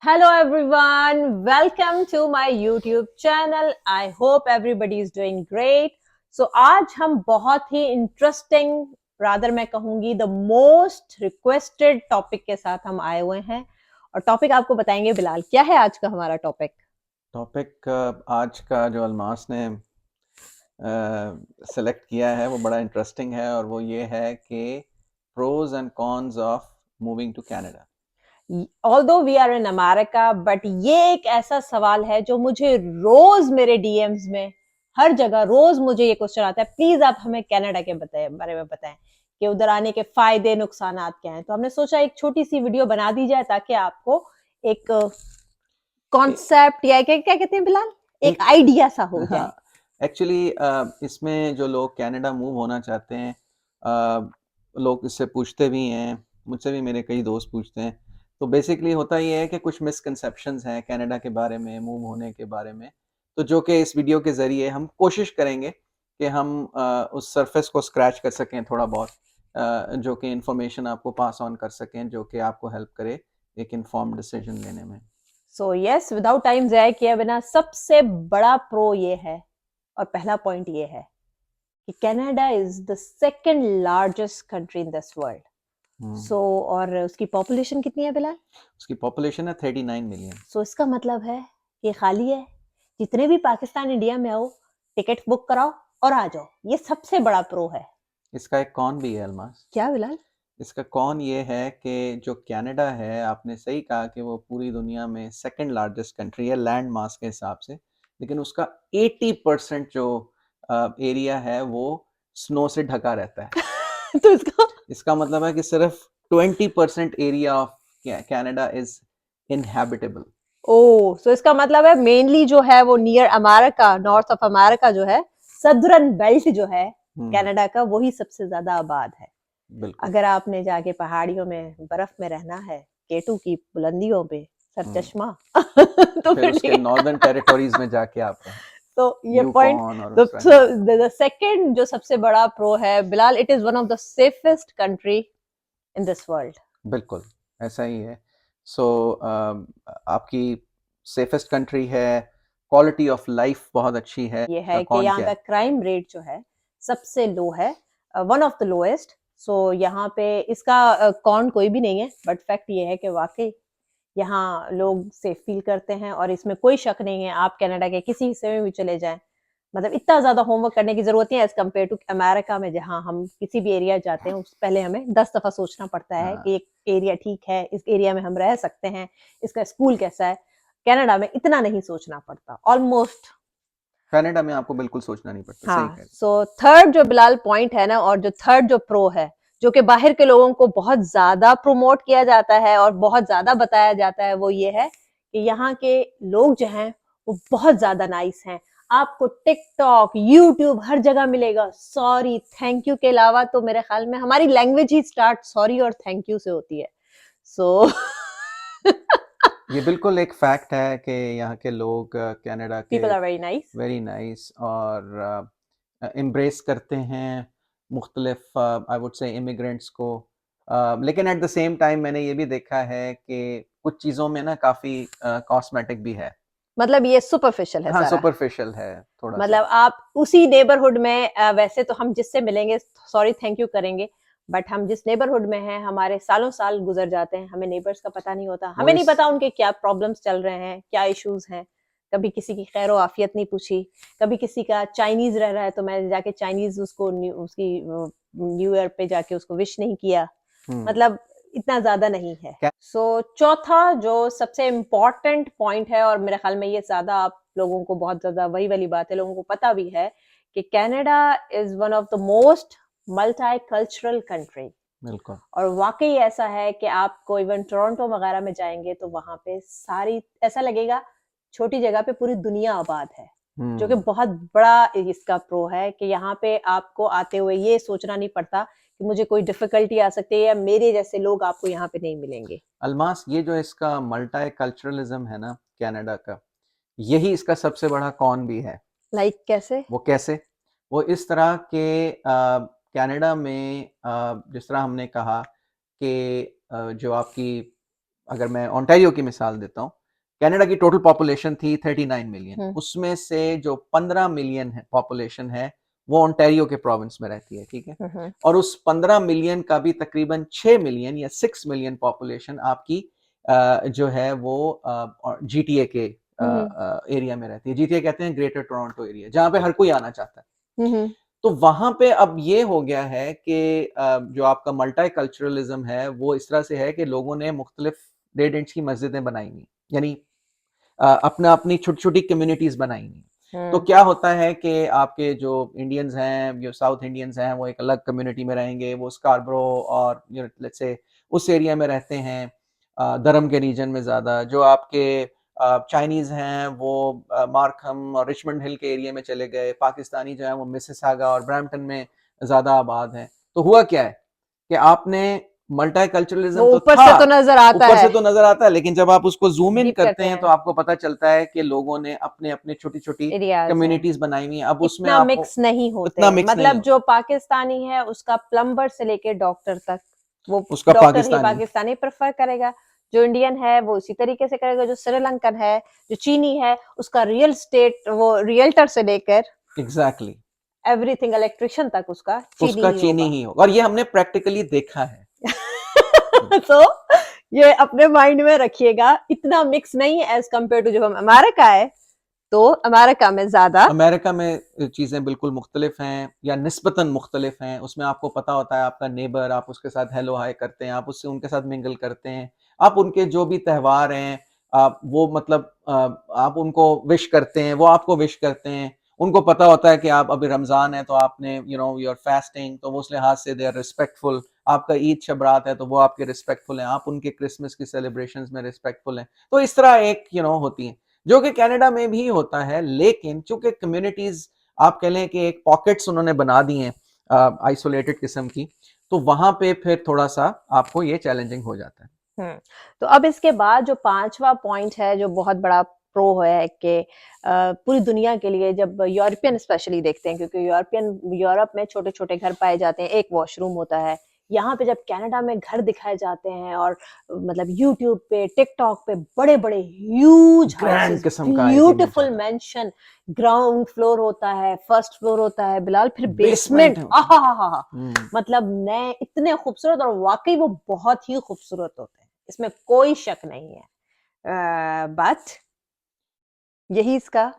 Hello everyone, welcome to my YouTube channel. I hope everybody is doing great. So आज हम बहुत ही interesting rather मैं कहूंगी the most requested topic के साथ हम आए हुए हैं और टॉपिक आपको बताएंगे बिलाल। क्या है आज का हमारा टॉपिक? टॉपिक आज का जो अलमास ने सेलेक्ट किया है वो बड़ा इंटरेस्टिंग है और वो ये है कि pros and cons of moving to Canada. Although we are in America, but ये एक ऐसा सवाल है जो मुझे रोज मेरे डीएम्स में हर जगह रोज मुझे ये क्वेश्चन आता है, प्लीज आप हमें कनाडा के बारे में बताएं कि उधर आने के फायदे नुकसान क्या हैं। तो हमने सोचा एक छोटी सी वीडियो बना दी जाए ताकि आपको एक कॉन्सेप्ट या क्या क्या कहते हैं बिलाल, एक आइडिया सा हो जाए। हाँ, एक्चुअली इसमें जो लोग कनाडा मूव होना चाहते हैं, लोग इससे पूछते भी हैं, मुझसे भी मेरे कई दोस्त पूछते हैं। तो बेसिकली होता ये है कि कुछ मिसकंसेप्शंस हैं कनाडा के बारे में, मूव होने के बारे में। तो जो कि इस वीडियो के ज़रिए हम कोशिश करेंगे कि हम उस सरफेस को स्क्रैच कर सकें थोड़ा बहुत, जो कि इंफॉर्मेशन आपको पास ऑन कर सकें, जो कि आपको हेल्प करे एक इन्फॉर्म्ड डिसीजन लेने में। सो यस, विदाउट टाइम जाया किए बिना सबसे बड़ा प्रो ये है और पहला पॉइंट ये है कि Canada is the second largest country in this world. So और उसकी पॉपुलेशन कितनी है बिलाल? उसकी पॉपुलेशन है 39 मिलियन। सो इसका मतलब है कि खाली है, जितने भी पाकिस्तान इंडिया में आओ टिकट बुक कराओ और आ जाओ। ये सबसे बड़ा प्रो है। इसका एक कौन भी है अलमास। क्या बिलाल? इसका कौन ये है कि जो कनाडा है, आपने सही कहा कि वो पूरी दुनिया में सेकंड लार्जेस्ट कंट्री है लैंड मास के हिसाब से, लेकिन उसका 80% जो एरिया है वो स्नो से ढका रहता है। तो इसका इसका मतलब है कि सिर्फ 20% एरिया ऑफ कनाडा इज इनहैबिटेबल। ओ, सो इसका मतलब है मेनली जो है वो near America, north of America जो है, सदर्न बेल्ट जो है कनाडा का, वही सबसे ज्यादा आबाद है। बिल्कुल। अगर आपने जाके पहाड़ियों में बर्फ में रहना है, केटू की बुलंदियों पे सर चश्मा तो फिर फिर उसके ठीक है। नॉर्दर्न टेरिटोरीज में जाके आप रहें, तो ये पॉइंट, यूकॉन और तो उस तरह की। द सेकंड जो सबसे बड़ा प्रो है Bilal, it is one of the safest country in this world. बिल्कुल, ऐसा ही है। सो आपकी सेफेस्ट कंट्री है, क्वालिटी ऑफ लाइफ बहुत अच्छी है। ये का है कि कौन यहाँ क्या का है? क्राइम रेट जो है सबसे लो है, वन ऑफ द लोएस्ट। सो यहाँ पे इसका कौन कोई भी नहीं है, बट फैक्ट ये है कि वाकई यहाँ लोग सेफ फील करते हैं और इसमें कोई शक नहीं है। आप कनाडा के किसी हिस्से में भी चले जाएं, मतलब इतना ज्यादा होमवर्क करने की जरूरत नहीं है एज कम्पेयर टू अमेरिका में, जहाँ हम किसी भी एरिया जाते हैं उस पहले हमें 10 दफा सोचना पड़ता है कि हाँ, एक एरिया ठीक है, इस एरिया में हम रह सकते हैं, इसका स्कूल कैसा है। कनाडा में इतना नहीं सोचना पड़ता ऑलमोस्ट। कनाडा में आपको बिल्कुल सोचना नहीं पड़ता, सही हाँ, कह रही सो थर्ड जो बिलाल पॉइंट है ना, और जो थर्ड जो प्रो है, जो कि बाहर के लोगों को बहुत ज्यादा प्रोमोट किया जाता है और बहुत ज्यादा बताया जाता है, वो ये है कि यहाँ के लोग जो हैं वो बहुत ज्यादा नाइस हैं। आपको टिकटॉक, यूट्यूब हर जगह मिलेगा सॉरी थैंक यू के अलावा। तो मेरे ख्याल में हमारी लैंग्वेज ही स्टार्ट सॉरी और थैंक यू से होती है। सो ये बिल्कुल एक फैक्ट है कि यहाँ के लोग कनाडा के people are very nice. Very nice और एम्ब्रेस करते हैं मुख्तलिफ आई वुड से इमिग्रेंट्स को। लेकिन एट द सेम टाइम मैंने ये भी देखा है कि कुछ चीज़ों में ना काफ़ी कॉस्मेटिक भी है। मतलब ये सुपरफिशियल है हाँ, सारा। सुपरफिशियल है थोड़ा सा। मतलब आप उसी नेबरहुड में वैसे तो हम जिससे मिलेंगे सॉरी थैंक यू करेंगे, बट हम जिस नेबरहुड में हैं हमारे सालों साल गुजर जाते हैं, हमें नेबर्स का पता नहीं होता, वो हमें नहीं इस पता उनके क्या प्रॉब्लम्स चल रहे हैं, क्या इश्यूज हैं। कभी किसी की खैर आफियत नहीं पूछी, कभी किसी का चाइनीज रह रहा है तो मैं जाके चाइनीज उसको उसकी न्यू ईयर पे जाके उसको विश नहीं किया। हुँ, मतलब इतना ज्यादा नहीं है। क्या सो चौथा जो सबसे इम्पोर्टेंट पॉइंट है, और मेरे ख्याल में ये ज्यादा आप लोगों को बहुत ज्यादा वही वाली बात है, लोगों को पता भी है कि Canada is one of the most multi cultural country. बिल्कुल। और वाकई ऐसा है कि आपको इवन टोरंटो वगैरह में जाएंगे तो वहां पे सारी ऐसा लगेगा छोटी जगह पे पूरी दुनिया आबाद है, जो कि हुँ, बहुत बड़ा इसका प्रो है कि यहाँ पे आपको आते हुए ये सोचना नहीं पड़ता कि मुझे कोई डिफिकल्टी आ सकती है या मेरे जैसे लोग आपको यहाँ पे नहीं मिलेंगे। अल्मास ये जो इसका मल्टीकल्चरलिज़्म है ना कनाडा का, यही इसका सबसे बड़ा कॉन भी है। लाइक कैसे? वो कैसे? वो इस तरह के कनाडा में जिस तरह हमने कहा कि जो आपकी अगर मैं ओंटारियो की मिसाल देता हूँ, कनाडा की टोटल पॉपुलेशन थी 39 मिलियन, हम्म उसमें से जो 15 मिलियन है पॉपुलेशन है वो ओंटारियो के प्रोविंस में रहती है, ठीक है। हम्म और उस 15 मिलियन का भी तकरीबन 6 मिलियन या 6 मिलियन पॉपुलेशन आपकी जो है वो जीटीए के हम्म एरिया में रहती है। जीटीए कहते हैं ग्रेटर टोरंटो एरिया, जहाँ पे हर कोई आना चाहता है। हम्म तो वहां पे अब ये हो गया है कि जो आपका मल्टीकल्चरलिज्म है वो इस तरह से है कि लोगों ने मुख्तलिफ 1.5 इंच की मस्जिदें बनाई हुई, यानी अपना अपनी छोटी छोटी कम्युनिटीज बनाई हुई। तो हम्म क्या होता है कि आपके जो इंडियंस हैं, जो साउथ इंडियंस हैं, वो एक अलग कम्युनिटी में रहेंगे, वो स्कारब्रो और लेट्स से उस एरिया में रहते हैं, धर्म के रीजन में ज़्यादा। जो आपके चाइनीज़ हैं वो मार्कहम और रिचमंड हिल के एरिया में चले गए, पाकिस्तानी जो है वो मिसिसागा और ब्रैम्पटन में ज़्यादा आबाद हैं। तो हुआ क्या है कि आपने वो मल्टीकल्चरलिज्म तो ऊपर था, से तो नजर आता ऊपर है, से तो नजर आता है, लेकिन जब आप उसको जूम इन डीप करते करते हैं तो हैं, आपको पता चलता है कि लोगों ने अपने अपने छोटी छोटी एरियाज हैं, कम्युनिटीज बनाई हुई हैं। अब उसमें इतना आपको मिक्स नहीं इतना होते। मिक्स नहीं मतलब होता, जो पाकिस्तानी है उसका प्लम्बर से लेके डॉक्टर तक, वो उसका डॉक्टर ही पाकिस्तानी। पाकिस्तानी प्रेफर करेगा। जो इंडियन है वो इसी तरीके से करेगा, जो श्रीलंकन है, जो चीनी है, उसका रियल स्टेट, वो रियल्टर से लेकर एग्जैक्टली exactly. एवरीथिंग इलेक्ट्रिशियन तक उसका चीनी उसका ही चीनी होगा। ही होगा, और ये हमने प्रैक्टिकली देखा है। तो ये अपने माइंड में रखिएगा, इतना मिक्स नहीं है एज कम्पेयर टू जब हम अमेरिका है, तो अमेरिका में ज्यादा। अमेरिका में चीज़ें बिल्कुल मुख्तलिफ हैं या निस्बतन मुख्तलिफ हैं। उसमें आपको पता होता है आपका नेबर, आप उसके साथ हेलो हाय करते हैं, आप उससे उनके साथ मिंगल करते हैं, आप उनके जो भी त्यौहार हैं आप वो मतलब आप उनको विश करते हैं, वो आपको विश करते हैं। उनको पता होता है कि आप अभी रमज़ान है तो आपने यू आर फास्टिंग, तो वो उस लिहाज से दे आर रिस्पेक्टफुल। आपका ईद शब रात है तो वो आपके रिस्पेक्टफुल हैं, आप उनके क्रिसमस की सेलिब्रेशंस में रिस्पेक्टफुल हैं। तो इस तरह एक होती हैं, जो कि कनाडा में भी होता है, लेकिन चूंकि कम्युनिटीज आप कह लें कि एक पॉकेट्स उन्होंने बना दी हैं आइसोलेटेड किस्म की, तो वहां पे फिर थोड़ा सा आपको ये चैलेंजिंग हो जाता है। तो अब इसके बाद जो पांचवा पॉइंट है जो बहुत बड़ा प्रो है कि पूरी दुनिया के लिए, जब यूरोपियन स्पेशली देखते हैं, क्योंकि यूरोप में छोटे छोटे घर पाए जाते हैं, एक वॉशरूम होता है। यहाँ पे जब कनाडा में घर दिखाए जाते हैं और मतलब यूट्यूब पे, टिकटॉक पे बड़े बड़े ह्यूज ग्रैंड हाउसेस, किस्म का एक इमेज ब्यूटीफुल आता है। मेंशन, ग्राउंड फ्लोर होता है, फर्स्ट फ्लोर होता है बिलाल, फिर बेसमेंट बेसमेंट, है उसमें। आहा, हम्म। मतलब नए इतने खूबसूरत, और वाकई वो बहुत ही खूबसूरत होते हैं, इसमें कोई शक नहीं है। बट यही इसका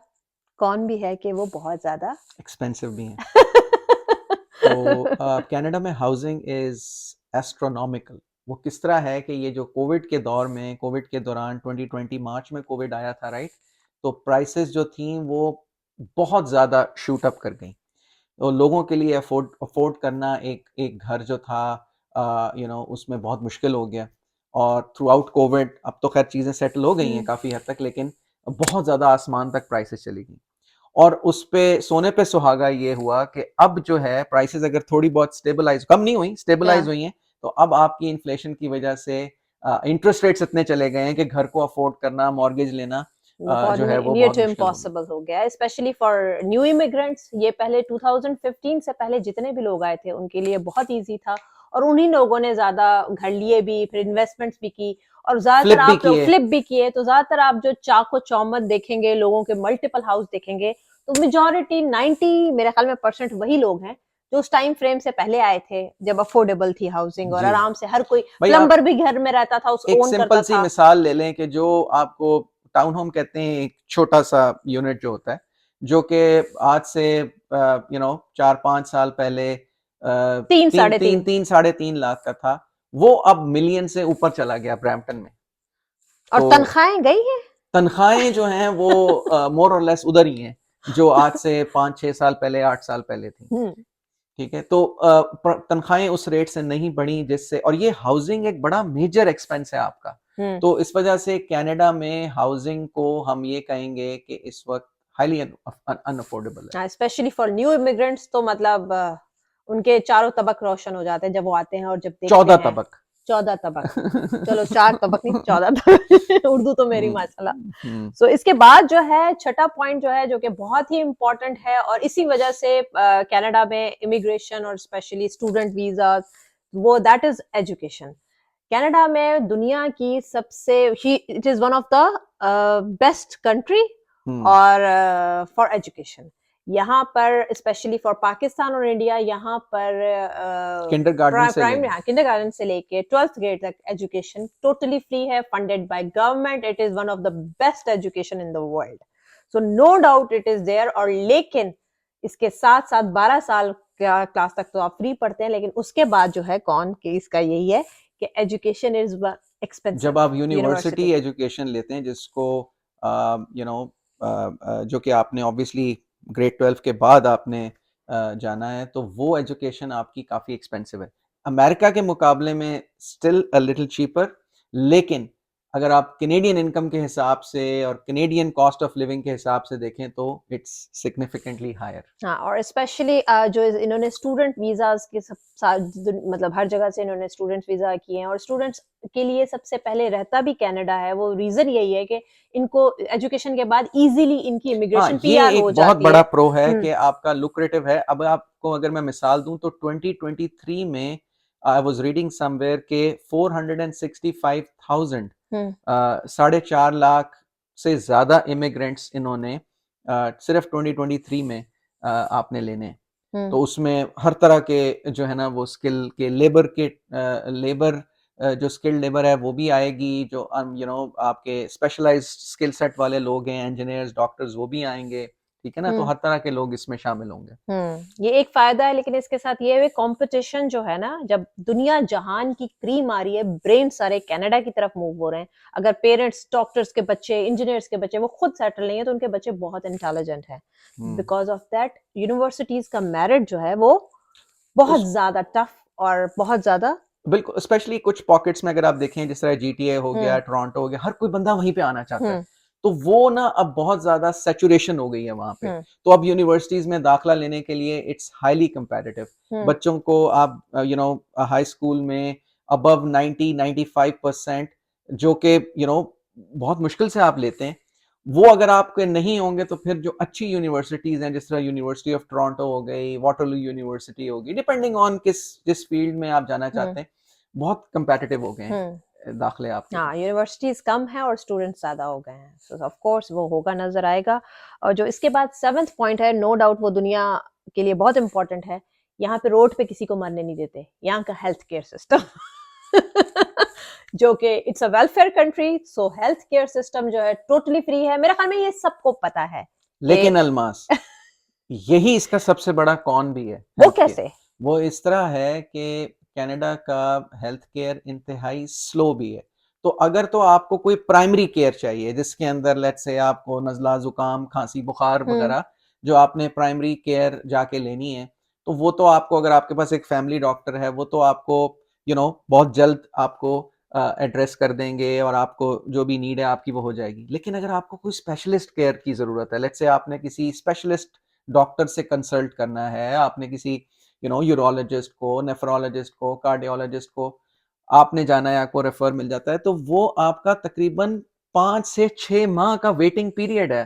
कौन भी है कि वो बहुत ज्यादा एक्सपेंसिव भी है। तो कनाडा में हाउसिंग इज एस्ट्रोनॉमिकल। वो किस तरह है कि ये जो कोविड के दौर में, कोविड के दौरान 2020 मार्च में कोविड आया था, राइट, तो प्राइसेस जो थी वो बहुत ज़्यादा शूट अप कर गई। तो लोगों के लिए अफोर्ड अफोर्ड करना एक एक घर जो था उसमें बहुत मुश्किल हो गया। और थ्रू आउट कोविड, अब तो खैर चीज़ें सेटल हो गई हैं काफ़ी हद तक, लेकिन बहुत ज़्यादा आसमान तक प्राइसेस चली गई। और उस पे सोने पे सुहागा ये हुआ कि अब जो है प्राइसेस अगर थोड़ी बहुत स्टेबलाइज, कम नहीं हुई, स्टेबलाइज हाँ, हुई हैं, तो अब आपकी इन्फ्लेशन की वजह से इंटरेस्ट रेट्स इतने चले गए हैं कि घर को अफोर्ड करना, मॉर्गेज लेना बहुत जो है वो नियर बहुत टू मुश्किल हो गया। इम्पॉसिबल हो गया है, स्पेशली फॉर न्यू इमिग्रेंट्स। ये पहले 2015 से पहले जितने भी लोग आए थे उनके लिए बहुत इजी था, और उन्हीं लोगों ने ज्यादा घर लिए भी, फिर इन्वेस्टमेंट्स भी की, और ज्यादातर फ्लिप भी आप लोग किए। फ्लिप भी किए। तो ज्यादातर आप जो चाको चौमत देखेंगे, लोगों के मल्टीपल हाउस देखेंगे, तो मेजोरिटी 90 मेरे ख्याल में परसेंट वही लोग हैं जो उस टाइम फ्रेम से पहले आए थे, जब अफोर्डेबल थी हाउसिंग, और जी आराम से हर कोई भाई, आप प्लम्बर भी घर में रहता था, उस एक ओन सिंपल करता सी था। मिसाल ले लें कि जो आपको टाउन होम कहते हैं, एक छोटा सा यूनिट जो होता है, जो कि आज से 4-5 साल पहले तीन तीन साढ़े तीन तीन तीन 3.5 लाख का था, वो अब मिलियन से ऊपर चला गया ब्रैम्पटन में। और तो तनख्वाहें गई हैं। तनख्वाहें जो हैं वो मोर और लेस उधर ही हैं जो आज से 5-6 साल पहले, 8 साल पहले थी। हम्म ठीक है, तो तनख्वाहें उस रेट से नहीं बढ़ी, जिससे, और ये हाउसिंग एक बड़ा मेजर एक्सपेंस है आपका। हम्म तो इस वजह से कनाडा में हाउसिंग को हम ये कहेंगे कि इस वक्त हाईली अनअफोर्डेबल है। स्पेशली फॉर न्यू इमिग्रेंट्स, तो मतलब उनके चारों तबक रोशन हो जाते हैं जब वो आते हैं और जब देखते 14 हैं। तबक। 14 तबक, चलो 4 तबक नहीं, 14 तबक। उर्दू तो मेरी हम्म, माशाल्लाह। हम्म, सो इसके बाद जो है छठा पॉइंट जो है, जो कि बहुत ही इंपॉर्टेंट है, और इसी वजह से कनाडा में इमिग्रेशन और स्पेशली स्टूडेंट वीजा, वो दैट इज एजुकेशन। कनाडा में दुनिया की सबसे it is one of the best country और फॉर एजुकेशन। यहाँ पर स्पेशली फॉर पाकिस्तान और इंडिया, यहाँ पर किंडरगार्टन से लेके 12th ग्रेड तक एजुकेशन टोटली फ्री है, funded by government. It is one of the best education in the world, so no doubt it is there. और लेकिन इसके साथ साथ 12 साल का क्लास तक तो आप फ्री पढ़ते हैं, लेकिन उसके बाद जो है कौन केस का यही है कि एजुकेशन इज एक्सपेंसिव। जब आप यूनिवर्सिटी एजुकेशन लेते हैं, जिसको जो कि आपने ऑब्वियसली ग्रेड 12 के बाद आपने जाना है, तो वो एजुकेशन आपकी काफ़ी एक्सपेंसिव है। अमेरिका के मुकाबले में स्टिल अ लिटिल चीपर, लेकिन अगर आप कैनेडियन इनकम के हिसाब से और कैनेडियन कॉस्ट ऑफ लिविंग के हिसाब से देखें तो इट्स सिग्निफिकेंटली हायर। हाँ, और स्पेशली जो इन्होंने स्टूडेंट वीजाज के मतलब हर जगह से इन्होंने स्टूडेंट वीजा किए हैं, और स्टूडेंट्स के लिए सबसे पहले रहता भी कनाडा है। वो रीजन यही है कि इनको एजुकेशन के बाद इजीली इनकी इमिग्रेशन पीआर हो जाती है। बहुत बड़ा प्रो है कि आपका लुक्रेटिव है। अब आपको अगर मैं मिसाल दूं तो 2023 में आई वाज रीडिंग समवेयर के 465,000 4.5 लाख से ज्यादा इमिग्रेंट्स इन्होंने सिर्फ 2023 में आपने लेने। तो उसमें हर तरह के जो है ना वो स्किल के लेबर जो स्किल्ड लेबर है वो भी आएगी, जो आपके स्पेशलाइज्ड स्किल सेट वाले लोग हैं, इंजीनियर्स, डॉक्टर्स, वो भी आएंगे, ठीक है ना। तो हर तरह के लोग इसमें शामिल होंगे। ये एक फायदा है, लेकिन इसके साथ ये है कंपटीशन जो है ना, जब दुनिया जहान की क्रीम आ रही है, ब्रेन सारे कनाडा की तरफ मूव हो रहे हैं। अगर पेरेंट्स डॉक्टर्स के बच्चे, इंजीनियर्स के बच्चे वो खुद सेटल नहीं है, तो उनके बच्चे बहुत इंटेलिजेंट है। बिकॉज ऑफ दैट यूनिवर्सिटीज का मेरिट जो है वो बहुत ज्यादा टफ और बहुत ज्यादा, बिल्कुल, स्पेशली कुछ पॉकेट्स में अगर आप देखें, जिस तरह जीटीए हो गया, टोरंटो हो गया, हर कोई बंदा वहीं पे आना चाहता है। तो वो ना अब बहुत ज्यादा सैचुरेशन हो गई है वहां पे। तो अब यूनिवर्सिटीज में दाखला लेने के लिए इट्स हाईली कंपेटिटिव। बच्चों को आप हाई स्कूल में अबव 90-95% जो कि बहुत मुश्किल से आप लेते हैं, वो अगर आपके नहीं होंगे तो फिर जो अच्छी यूनिवर्सिटीज हैं, जिस तरह यूनिवर्सिटी ऑफ टोरंटो हो गई, वाटरलू यूनिवर्सिटी होगी, डिपेंडिंग ऑन जिस फील्ड में आप जाना चाहते हैं, बहुत कंपेटिटिव हो गए हैं दाखले आपके। हाँ, यूनिवर्सिटीज कम है और स्टूडेंट्स ज्यादा हो गए हैं, सो ऑफ कोर्स वो होगा, नजर आएगा। और जो इसके बाद 7th पॉइंट है, नो डाउट वो दुनिया के लिए बहुत इंपॉर्टेंट है। यहाँ पे रोड पे किसी को मरने नहीं देते, यहाँ का हेल्थ केयर सिस्टम जो कि it's a welfare country, so health care system जो है टोटली फ्री है। मेरे ख्याल में ये सबको पता है। लेकिन अलमास यही इसका सबसे बड़ा कॉन भी है। वो कैसे? वो इस तरह है कि कनाडा का हेल्थ केयर इंतहाई स्लो भी है। तो अगर तो आपको कोई प्राइमरी केयर चाहिए, जिसके अंदर लेट्स से आपको नज़ला, जुकाम, खांसी, बुखार वगैरह जो आपने प्राइमरी केयर जाके लेनी है, तो वो तो आपको, अगर आपके पास एक फैमिली डॉक्टर है, वो तो आपको बहुत जल्द आपको एड्रेस कर देंगे और आपको जो भी नीड है आपकी वो हो जाएगी। लेकिन अगर आपको कोई स्पेशलिस्ट केयर की ज़रूरत है, लेट्स से आपने किसी स्पेशलिस्ट डॉक्टर से कंसल्ट करना है, आपने किसी यूरोलॉजिस्ट को, नेफ्रोलॉजिस्ट को, कार्डियोलॉजिस्ट को आपने जाना है, आपको रेफर मिल जाता है, तो वो आपका तकरीबन 5 से 6 माह का वेटिंग पीरियड है।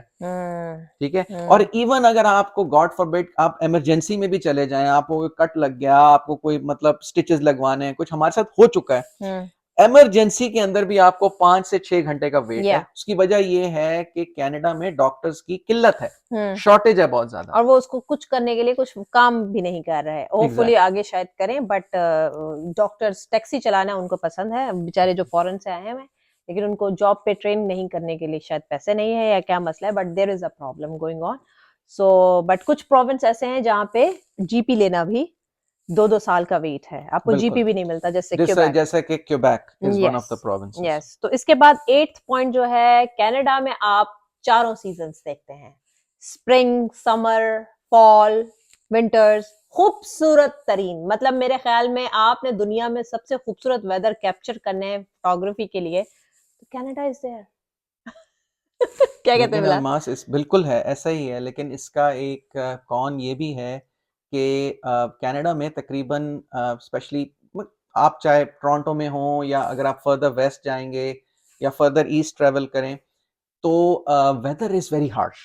ठीक है। और इवन अगर आपको गॉड फॉरबिड आप इमरजेंसी में भी चले जाएं, आपको कट लग गया, आपको कोई मतलब स्टिचेस लगवाने हैं, कुछ हमारे साथ हो चुका है, इमरजेंसी के अंदर भी आपको 5 से 6 घंटे का वेट है। उसकी वजह ये है कि कनाडा में डॉक्टर्स की किल्लत है, शॉर्टेज है बहुत ज्यादा, और वो उसको कुछ करने के लिए कुछ काम भी नहीं कर रहे हैं। होपफुली आगे शायद करें, बट डॉक्टर्स टैक्सी चलाना उनको पसंद है, बेचारे जो फॉरेन से आए हैं, लेकिन उनको जॉब पे ट्रेन नहीं करने के लिए शायद पैसे नहीं है या क्या मसला है, but there is a problem going on. So but कुछ प्रोविंस ऐसे हैं जहाँ पे जीपी लेना भी 2-2 साल का वेट है, आपको जीपी भी नहीं मिलता, जैसे कि Quebec is one of the provinces. Yes. तो इसके बाद 8th पॉइंट जो है, कनाडा में आप चारों सीजन्स देखते हैं, स्प्रिंग, समर, फॉल, विंटर्स, खूबसूरत तरीन। मतलब मेरे ख्याल में आपने दुनिया में सबसे खूबसूरत वेदर कैप्चर करने हैं फोटोग्राफी के लिए, तो कनाडा इज देयर। क्या कहते हैं अलमास? इस बिल्कुल है, ऐसा ही है, लेकिन इसका एक कौन ये भी है कि कनाडा में तकरीबन स्पेशली आप चाहे टोरंटो में हो या अगर आप फर्दर वेस्ट जाएंगे या फर्दर ईस्ट ट्रेवल करें, तो वेदर इज वेरी हार्श।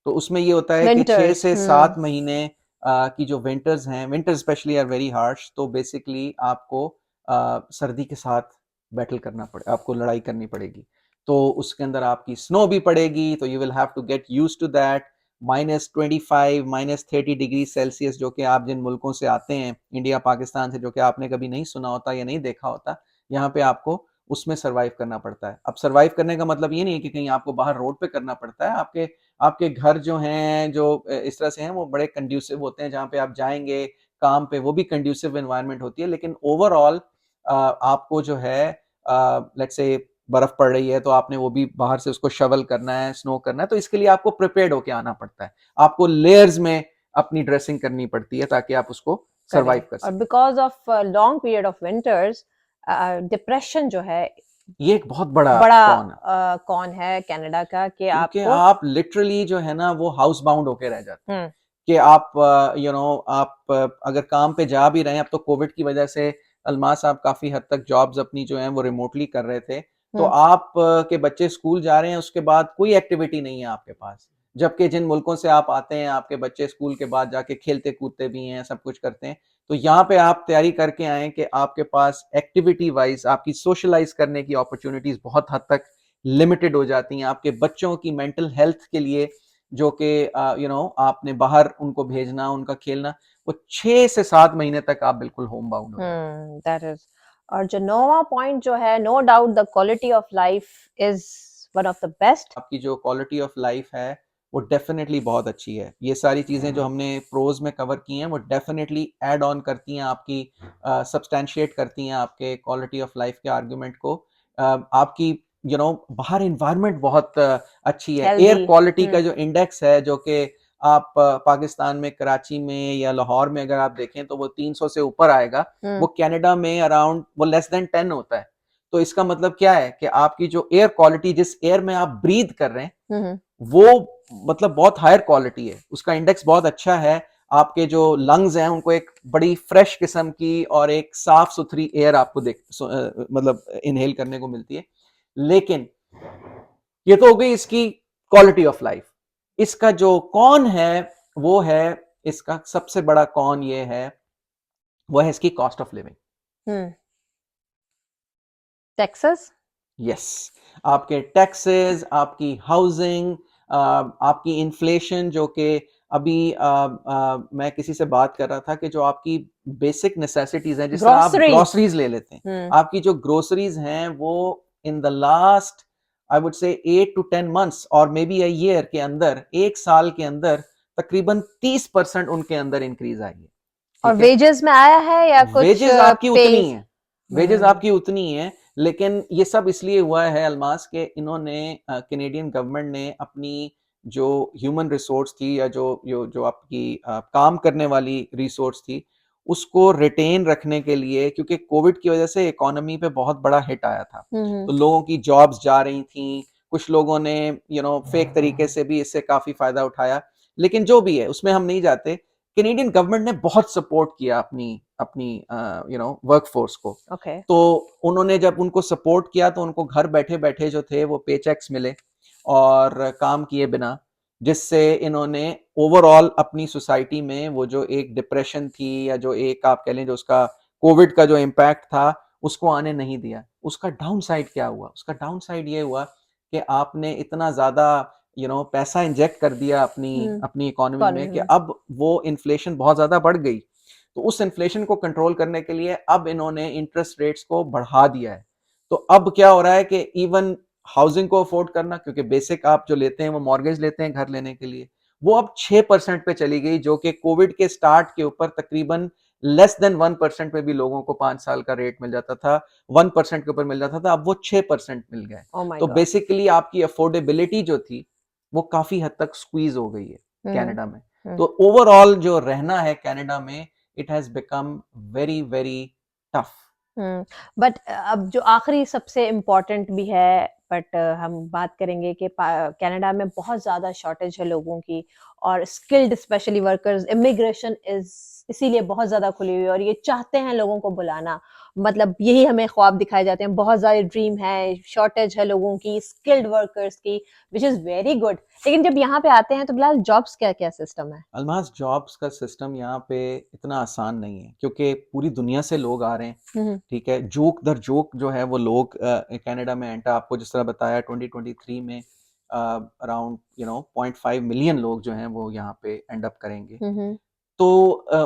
तो उसमें ये होता है कि 6 से 7 महीने की जो विंटर्स हैं, winter especially are very harsh. तो बेसिकली आपको सर्दी के साथ बैटल करना पड़े, आपको लड़ाई करनी पड़ेगी। तो उसके अंदर आपकी स्नो भी पड़ेगी, तो you will have to get use to that. -25 -30 degree Celsius, जो कि आप जिन मुल्कों से आते हैं, इंडिया पाकिस्तान से, जो कि आपने कभी नहीं सुना होता या नहीं देखा होता, यहाँ पे आपको उसमें सर्वाइव करना पड़ता है। अब सर्वाइव करने का मतलब ये नहीं है कि कहीं आपको बाहर रोड पे करना पड़ता है। आपके आपके घर जो हैं, जो इस तरह से हैं, वो बड़े कंड्यूसिव होते हैं, जहाँ पे आप जाएंगे काम पे, वो भी कंड्यूसिव एनवायरनमेंट होती है। लेकिन ओवरऑल आपको जो है, लेट्स से बर्फ पड़ रही है, तो आपने वो भी बाहर से उसको शवल करना है, स्नो करना है, तो इसके लिए आपको प्रिपेयर्ड होके आना पड़ता है। आपको लेयर्स में अपनी ड्रेसिंग करनी पड़ती है ताकि आप उसको सर्वाइव करेक्ट। कर और सकें। Because of long period of winters, depression जो है ये एक बहुत बड़ा बड़ा कौन है, कौन है कनाडा का, कि क्योंकि आपको आप लिटरली जो है ना, वो हाउस बाउंड होके रह जाते हैं। हम्म कि आप आप अगर काम पे जा भी रहे हैं, अब तो कोविड की वजह से अल्मास आप काफी हद तक जॉब्स अपनी जो है वो रिमोटली कर रहे थे, तो हम्म आप के बच्चे स्कूल जा रहे हैं, उसके बाद कोई एक्टिविटी नहीं है आपके पास। जबकि जिन मुल्कों से आप आते हैं, आपके बच्चे स्कूल के बाद जाके खेलते कूदते भी हैं, सब कुछ करते हैं। तो यहाँ पे आप तैयारी करके आए कि आपके पास एक्टिविटी वाइज आपकी सोशलाइज करने की अपॉर्चुनिटीज बहुत हद तक लिमिटेड हो जाती हैं। आपके बच्चों की मेंटल हेल्थ के लिए, जो कि आपने बाहर उनको भेजना, उनका खेलना, वो 6 से 7 महीने तक आप बिल्कुल होम बाउंड हो जाते हैं। That is. और जो नोवा पॉइंट जो है, no doubt the quality of life is one of the best. आपकी जो क्वालिटी ऑफ लाइफ है, वो डेफिनेटली बहुत अच्छी है। ये सारी चीज़ें जो हमने प्रोज में कवर की हैं, वो डेफिनेटली ऐड ऑन करती हैं आपकी, सब्सटैंशिएट करती हैं आपके क्वालिटी ऑफ लाइफ के आर्गुमेंट को। आपकी बाहर इन्वायरमेंट बहुत अच्छी है। Air healthy. क्वालिटी का जो इंडेक्स है, जो कि आप पाकिस्तान में कराची में या लाहौर में अगर आप देखें, तो वो 300 से ऊपर आएगा। वो कनाडा में अराउंड वो लेस देन 10 होता है। तो इसका मतलब क्या है कि आपकी जो एयर क्वालिटी, जिस एयर में आप ब्रीथ कर रहे हैं, वो मतलब बहुत हायर क्वालिटी है, उसका इंडेक्स बहुत अच्छा है। आपके जो लंग्स हैं, उनको एक बड़ी फ्रेश किस्म की और एक साफ सुथरी एयर आपको मतलब इनहेल करने को मिलती है। लेकिन ये तो हो गई इसकी क्वालिटी ऑफ लाइफ। इसका जो कौन है, वो है, इसका सबसे बड़ा कौन ये है, वो है इसकी cost of living. Texas. Yes. आपके टैक्सेस, आपकी हाउसिंग, आपकी इन्फ्लेशन, जो कि अभी मैं किसी से बात कर रहा था कि जो आपकी बेसिक नेसेसिटीज हैं, जिस तरह आप ग्रोसरीज। ग्रोसरीज ले लेते हैं, आपकी जो ग्रोसरीज हैं, वो in the last I would say 8 to 10 months और मे बी अ ईयर के अंदर, एक साल के अंदर तकरीबन 30% उनके अंदर इंक्रीज आई है। और ठीक है, वेजेस में आया है या कुछ वेजेस आपकी उतनी पेज? है, वेजेस आपकी उतनी है, लेकिन ये सब इसलिए हुआ है अल्मास के इन्होंने, कैनेडियन गवर्नमेंट ने अपनी जो ह्यूमन रिसोर्स थी, या जो आपकी काम करने वाली रिसोर्स थी, उसको रिटेन रखने के लिए, क्योंकि कोविड की वजह से इकोनॉमी पे बहुत बड़ा हिट आया था, तो लोगों की जॉब्स जा रही थी। कुछ लोगों ने फेक तरीके से भी इससे काफी फायदा उठाया। लेकिन जो भी है, उसमें हम नहीं जाते। कैनेडियन गवर्नमेंट ने बहुत सपोर्ट किया अपनी अपनी वर्कफोर्स को। ओके। तो उन्होंने जब उनको सपोर्ट किया, तो उनको घर बैठे बैठे जो थे वो पेचेक्स मिले और काम किए बिना, जिससे इन्होंने ओवरऑल अपनी सोसाइटी में वो जो एक डिप्रेशन थी, या जो एक आप कह लें जो उसका कोविड का जो इम्पैक्ट था, उसको आने नहीं दिया। उसका डाउन साइड क्या हुआ? उसका डाउन साइड ये हुआ कि आपने इतना ज्यादा पैसा इंजेक्ट कर दिया अपनी अपनी इकोनॉमी में, कि अब वो इन्फ्लेशन बहुत ज्यादा बढ़ गई। तो उस इन्फ्लेशन को कंट्रोल करने के लिए अब इन्होंने इंटरेस्ट रेट्स को बढ़ा दिया है। तो अब क्या हो रहा है कि इवन हाउसिंग को अफोर्ड करना, क्योंकि बेसिक आप जो लेते हैं वो मॉर्गेज लेते हैं घर लेने के लिए, वो अब 6% पे चली गई, जो कि कोविड के स्टार्ट के ऊपर तकरीबन लेस देन 1% पे भी लोगों को 5 साल का रेट मिल जाता था, 1% के ऊपर मिल जाता था, अब वो 6% मिल गया है। ओह माय तो गॉड। बेसिकली आपकी अफोर्डेबिलिटी जो थी, वो काफी हद तक स्क्वीज हो गई है कनाडा में। तो ओवरऑल जो रहना है कनाडा में, it has become very very tough. But अब जो आखिरी सबसे इम्पोर्टेंट भी है, बट हम बात करेंगे कि कनाडा में बहुत ज़्यादा शॉर्टेज है लोगों की, और skilled specially workers, immigration is इसीलिए बहुत ज़्यादा खुली हुई है, और ये चाहते हैं लोगों को बुलाना, मतलब यही हमें ख्वाब दिखाए जाते हैं, बहुत ज़्यादा ड्रीम है, शॉर्टेज है लोगों की, स्किल्ड वर्कर्स की, विच इज़ वेरी गुड। लेकिन जब यहाँ पे आते हैं तो बिलाल जॉब्स क्या क्या सिस्टम है? अलमास, जॉब्स का सिस्टम यहाँ पे इतना आसान नहीं है क्योंकि पूरी दुनिया से लोग आ रहे हैं। हम्म ठीक है, जोक दर जोक जो है वो लोग कनाडा में एंटर, आपको जिस तरह बताया 2023 में अराउंड 0.5 मिलियन लोग जो हैं वो यहाँ पे एंड अप करेंगे। हम्म तो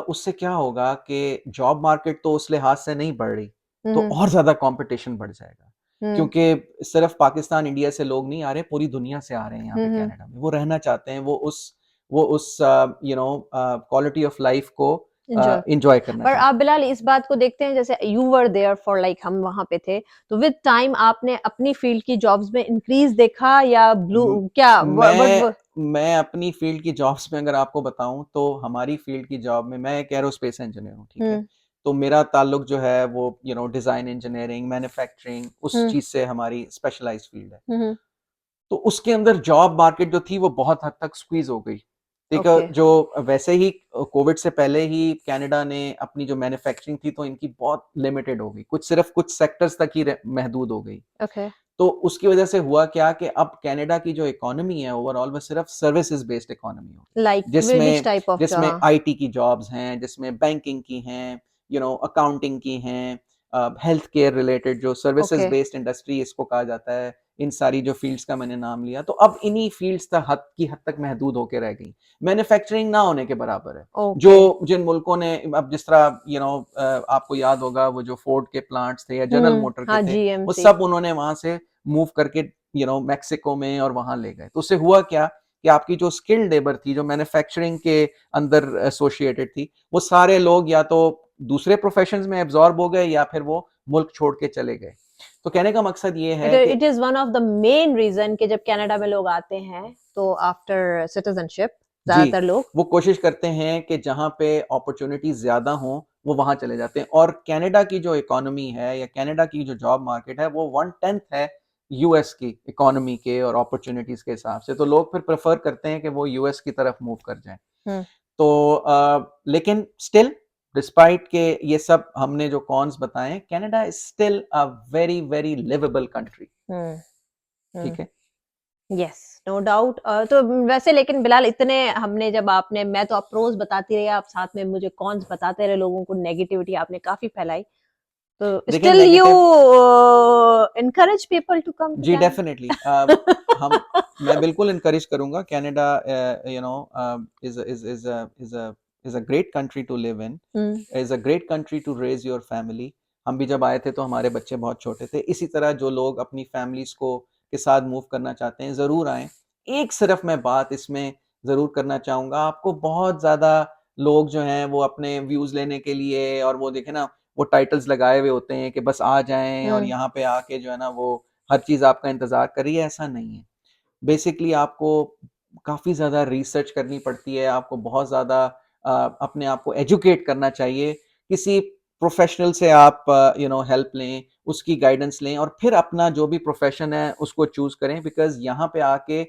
उससे क्या होगा कि जॉब मार्केट तो उस लिहाज से नहीं बढ़ रही, तो हम्म और ज़्यादा कंपटीशन बढ़ जाएगा। हम्म क्योंकि सिर्फ पाकिस्तान, इंडिया से लोग नहीं आ रहे, पूरी दुनिया से आ रहे हैं यहाँ पे हम्म कनाडा में। वो रहना चाहते हैं, वो उस क्वालिटी ऑफ लाइफ को एंजॉय। एंजॉय करना पर आप चाहते हैं। बिलाल इस बात को देखते हैं, जैसे you were there for like हम वहां पे थे, तो विद टाइम आपने अपनी फील्ड की जॉब्स में इंक्रीज देखा या ब्लू म- क्या मैं व्हाट? मैं अपनी फील्ड की जॉब्स में अगर आपको बताऊं तो हमारी फील्ड की जॉब में मैं एक एरोस्पेस इंजीनियर हूं। ठीक है, हम्म तो मेरा ताल्लुक जो है वो डिजाइन इंजीनियरिंग, मैन्युफैक्चरिंग, उस हम्म चीज से हमारी स्पेशलाइज्ड फील्ड है। हम्म तो उसके अंदर जॉब मार्केट जो थी वो बहुत हद तक स्क्वीज हो गई। देखो, ओके जो वैसे ही कोविड से पहले ही कनाडा ने अपनी जो मैन्युफैक्चरिंग थी तो इनकी बहुत लिमिटेड हो गई, कुछ सिर्फ कुछ सेक्टर्स तक ही महदूद हो गई। ओके तो उसकी वजह से हुआ क्या कि अब कनाडा की जो इकोनॉमी है ओवरऑल वो सिर्फ सर्विसेज बेस्ड इकोनॉमी हो गई, लाइक विच जिसमें टाइप ऑफ जिसमें जॉब? आईटी की जॉब्स हैं, जिसमें बैंकिंग की हैं, अकाउंटिंग की हैं, हेल्थ केयर रिलेटेड जो सर्विसेज ओके बेस्ड इंडस्ट्री इसको कहा जाता है। इन सारी जो फील्ड्स का मैंने नाम लिया, तो अब इन्हीं फील्ड्स तक हद तक महदूद होकर रह गई, मैन्युफैक्चरिंग ना होने के बराबर है। जो ओके जिन मुल्कों ने, अब जिस तरह आपको याद होगा वो जो फोर्ड के प्लांट्स थे या जनरल मोटर के हाँ थे, वो जीएमसी। सब उन्होंने वहां से मूव करके मैक्सिको में और वहां ले गए। तो उससे हुआ क्या कि आपकी जो स्किल्ड लेबर थी, जो मैन्युफैक्चरिंग के अंदर एसोसिएटेड थी, वो सारे लोग या तो दूसरे प्रोफेशंस में एब्जॉर्ब हो गए या फिर वो मुल्क छोड़ के चले गए। तो कहने का मकसद ये इट है कि it is one of the main reason कि जब कनाडा में लोग आते हैं तो आफ्टर सिटीजनशिप जी, ज्यादातर लोग। वो कोशिश करते हैं कि जहां पे अपॉर्चुनिटीज ज्यादा हों वो वहां चले जाते हैं। और कनाडा की जो इकोनॉमी है या कनाडा की जो जॉब मार्केट है वो 1/10 है यूएस की इकोनॉमी के और अपॉर्चुनिटीज के हिसाब से। तो लोग फिर प्रेफर करते हैं कि वो यूएस की तरफ मूव कर जाएं। हम्म तो लेकिन स्टिल, डिस्पाइट के ये सब हमने जो कॉन्स बताए, Canada is still a very very livable country. Hmm hmm ठीक है। Yes, no doubt. तो वैसे लेकिन बिलाल इतने हमने, जब आपने, मैं तो अप्रोच बताती रही, आप साथ में मुझे कॉन्स बताते रहे, लोगों को नेगेटिविटी आपने काफी फैलाई, तो देखिए, still you negative, encourage people to come to जी डेफिनेटली, हम Canada? मैं बिल्कुल इनकरेज करूंगा। Canada is is is is is a great country to live in, hmm is a great country to raise your family. हम भी जब आए थे तो हमारे बच्चे बहुत छोटे थे। इसी तरह जो लोग अपनी फैमिलीज को के साथ मूव करना चाहते हैं ज़रूर आएँ। एक सिर्फ मैं बात इसमें ज़रूर करना चाहूँगा, आपको बहुत ज़्यादा लोग जो हैं वो अपने व्यूज़ लेने के लिए, और वो देखें ना, वो टाइटल्स लगाए हुए होते हैं कि बस आ जाएँ और हम्म यहाँ पे आके जो है ना वो हर चीज़ आपका इंतज़ार कर रही है, ऐसा नहीं है। बेसिकली आपको काफ़ी ज़्यादा रिसर्च करनी पड़ती है, आपको बहुत ज़्यादा अपने आप को एजुकेट करना चाहिए। किसी प्रोफेशनल से आप हेल्प लें, उसकी गाइडेंस लें और फिर अपना जो भी प्रोफेशन है उसको चूज़ करें। बिकॉज़ यहाँ पे आके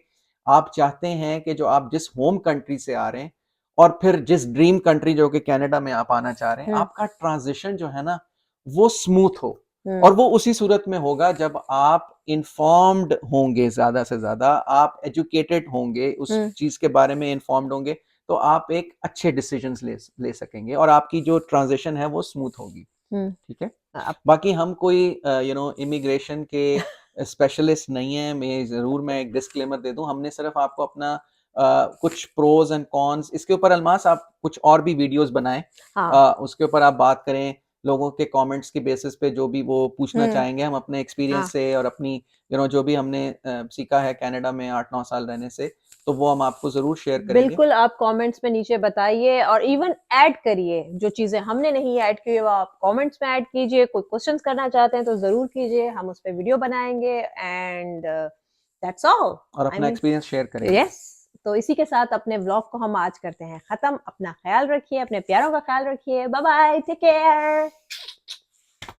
आप चाहते हैं कि जो आप जिस होम कंट्री से आ रहे हैं और फिर जिस ड्रीम कंट्री जो कि कनाडा में आप आना चाह रहे हैं, हम्म आपका ट्रांज़िशन जो है ना वो स्मूथ हो। हम्म और वो उसी सूरत में होगा जब आप इन्फॉर्म्ड होंगे, ज़्यादा से ज़्यादा आप एजुकेटेड होंगे, उस हम्म चीज़ के बारे में इन्फॉर्म्ड होंगे, तो आप एक अच्छे डिसीजंस ले सकेंगे और आपकी जो ट्रांजिशन है वो स्मूथ होगी। हम्म ठीक है। अब बाकी हम कोई इमिग्रेशन के स्पेशलिस्ट नहीं है। मैं एक डिस्क्लेमर दे दूं, हमने सिर्फ आपको अपना कुछ प्रोज एंड कॉन्स, इसके ऊपर अल्मास आप कुछ और भी वीडियोस बनाएं, हाँ उसके ऊपर आप बात करें, लोगों के कमेंट्स की बेसिस पे जो भी वो पूछना हम्म चाहेंगे, हम अपने हाँ एक्सपीरियंस से और अपनी जो भी हमने सीखा है कनाडा में 8-9 साल रहने से, तो वो हम आपको जरूर शेयर करेंगे। बिल्कुल, आप कमेंट्स में नीचे बताइए, और इवन ऐड करिए जो चीजें हमने नहीं ऐड की है, वो आप कमेंट्स में ऐड कीजिए। कोई क्वेश्चंस करना चाहते हैं तो जरूर कीजिए, हम उस पर वीडियो बनाएंगे। And that's all. और आई अपना मीन, एक्सपीरियंस शेयर करेंगे। यस। तो इसी के साथ अपने व्लॉग को हम आज करते हैं खत्म। अपना ख्याल रखिए, अपने प्यारों का ख्याल रखिए। Bye bye, take care.